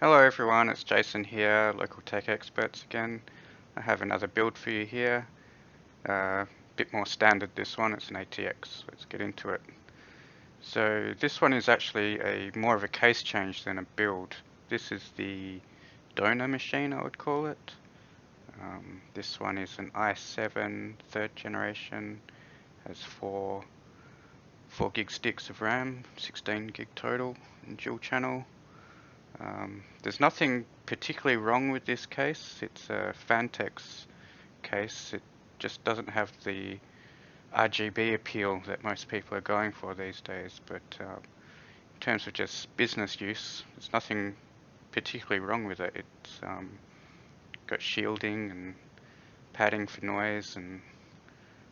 Hello everyone, it's Jason here, Local Tech Experts again. I have another build for you here. Bit more standard this one, it's an ATX. Let's get into it. So this one is actually more of a case change than a build. This is the donor machine, I would call it. This one is an i7 third generation, has 4 gig sticks of RAM, 16 gig total, and dual channel. There's nothing particularly wrong with this case. It's a Fantex case. It just doesn't have the RGB appeal that most people are going for these days. But in terms of just business use, there's nothing particularly wrong with it. It's got shielding and padding for noise and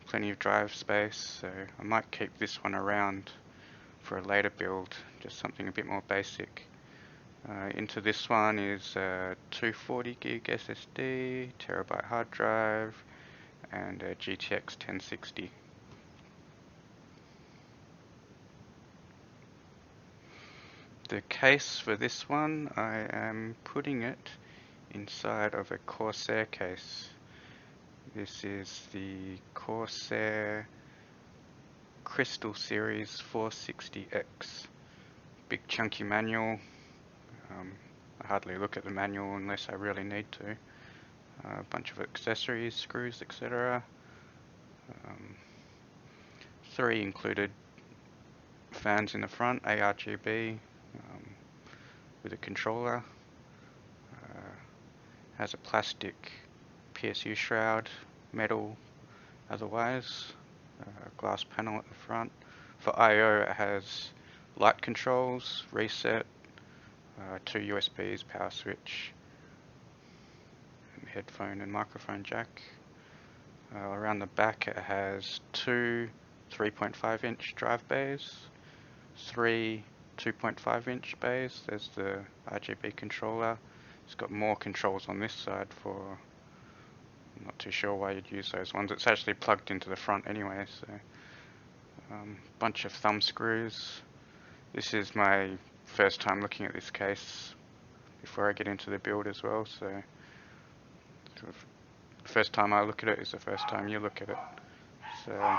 plenty of drive space. So I might keep this one around for a later build, just something a bit more basic. Into this one is a 240 gig SSD, terabyte hard drive, and a GTX 1060. The case for this one, I am putting it inside of a Corsair case. This is the Corsair Crystal Series 460X. Big chunky manual. I hardly look at the manual unless I really need to. A bunch of accessories, screws, etc. 3 included fans in the front, ARGB, with a controller. Has a plastic PSU shroud, metal otherwise, glass panel at the front. For I/O it has light controls, reset, 2 USBs, power switch, and headphone and microphone jack. Around the back it has 2 3.5 inch drive bays, 3 2.5 inch bays. There's the RGB controller. It's got more controls on this side for, I'm not too sure why you'd use those ones. It's actually plugged into the front anyway, so bunch of thumb screws. This is my first time looking at this case before I get into the build as well, so first time I look at it is the first time you look at it. So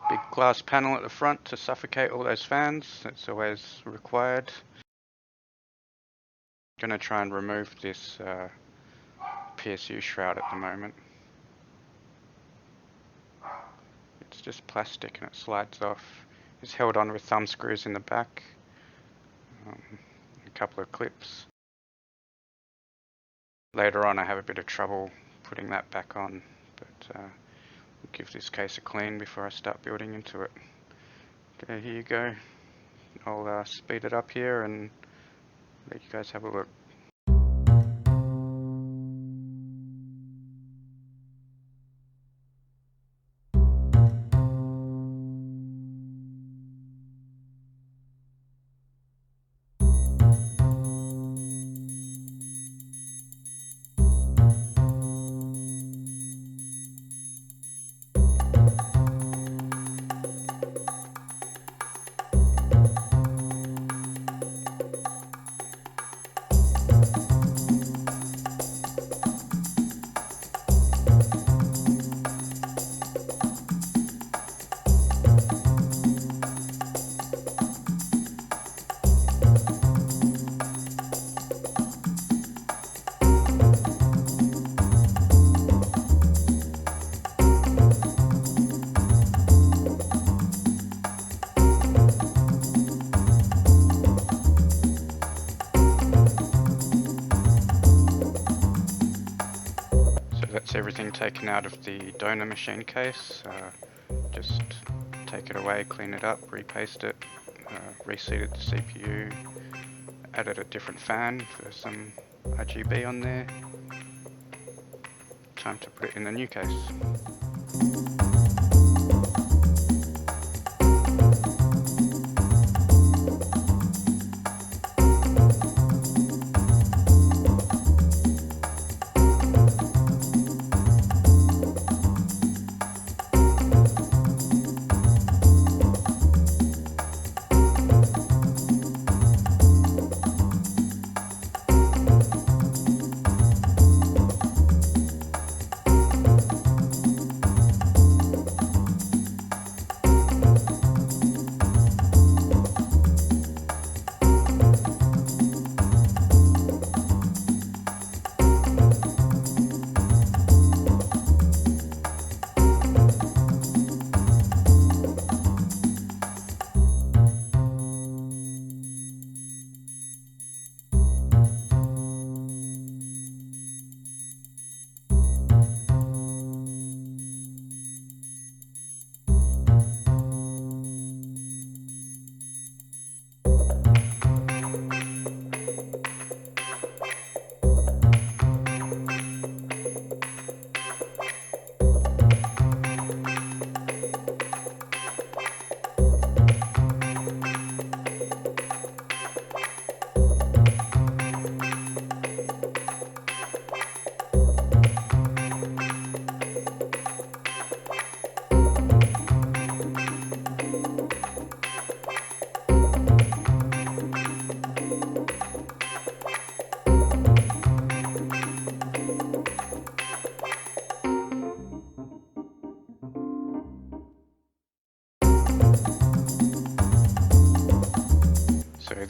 big glass panel at the front to suffocate all those fans, that's always required. I'm going to try and remove this PSU shroud at the moment. It's just plastic and it slides off. It's held on with thumb screws in the back, a couple of clips. Later on I have a bit of trouble putting that back on, but we'll give this case a clean before I start building into it. Okay, here you go. I'll speed it up here and let you guys have a look. That's everything taken out of the donor machine case. Just take it away, clean it up, repaste it, reseated the CPU, added a different fan for some RGB on there. Time to put it in the new case.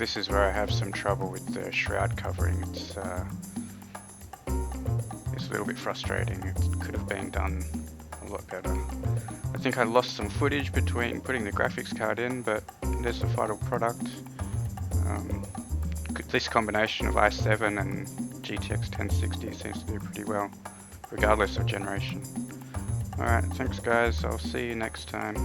this is where I have some trouble with the shroud covering. It's a little bit frustrating. It could have been done a lot better. I think I lost some footage between putting the graphics card in, but there's the final product. This combination of i7 and GTX 1060 seems to do pretty well, regardless of generation. Alright, thanks guys, I'll see you next time.